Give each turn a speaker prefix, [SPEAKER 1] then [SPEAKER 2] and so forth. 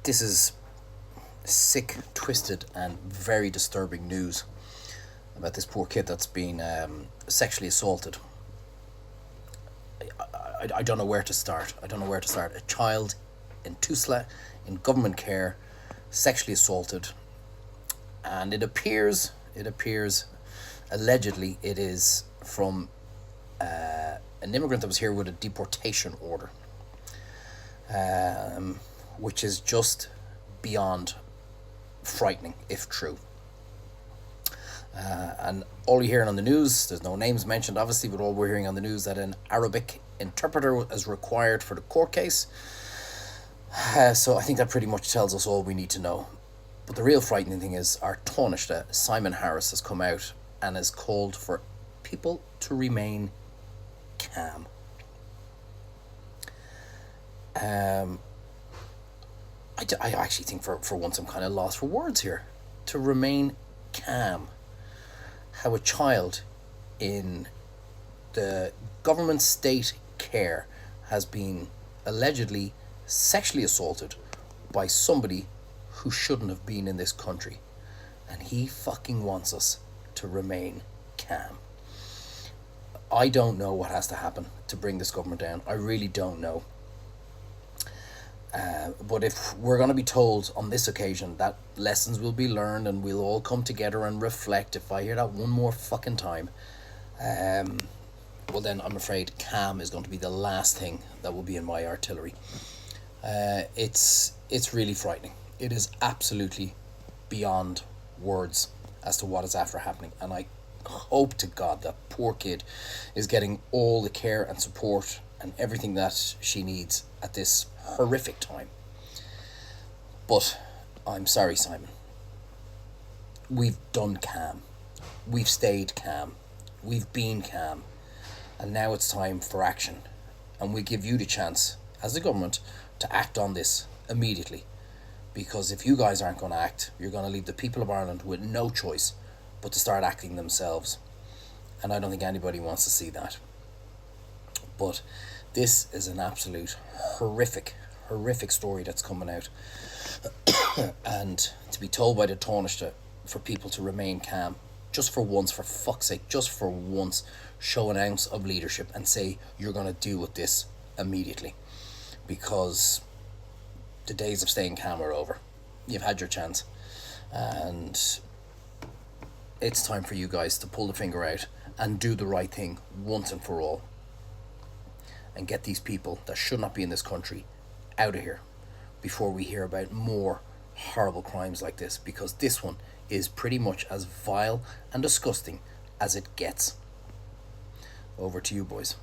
[SPEAKER 1] this is sick, twisted, and very disturbing news about this poor kid that's been sexually assaulted. I don't know where to start. A child in Tusla, in government care, sexually assaulted, and it appears, allegedly, it is from an immigrant that was here with a deportation order, which is just beyond frightening if true. And all you're hearing on the news, there's no names mentioned obviously, but all we're hearing on the news that an Arabic interpreter is required for the court case. So I think that pretty much tells us all we need to know. But the real frightening thing is our Taoiseach, Simon Harris, has come out and has called for people to remain calm. I actually think for once I'm kind of lost for words here. To remain calm. How a child in the government state care has been allegedly sexually assaulted by somebody who shouldn't have been in this country, and he fucking wants us to remain calm. I don't know what has to happen to bring this government down. I really don't know. But if we're going to be told on this occasion that lessons will be learned and we'll all come together and reflect, if I hear that one more fucking time, well then I'm afraid calm is going to be the last thing that will be in my artillery. It's really frightening. It is absolutely beyond words as to what is after happening, and I hope to God that poor kid is getting all the care and support and everything that she needs at this horrific time. But I'm sorry, Simon. We've done calm. We've stayed calm. We've been calm. And now it's time for action. And we give you the chance, as a government, to act on this immediately. Because if you guys aren't going to act, you're going to leave the people of Ireland with no choice but to start acting themselves. And I don't think anybody wants to see that. But this is an absolute horrific story that's coming out. And to be told by the Taoiseach for people to remain calm, just for once, for fuck's sake, just for once, show an ounce of leadership and say you're going to deal with this immediately. Because the days of staying calm are over. You've had your chance. And it's time for you guys to pull the finger out and do the right thing once and for all. And get these people that should not be in this country out of here before we hear about more horrible crimes like this, because this one is pretty much as vile and disgusting as it gets. Over to you, boys.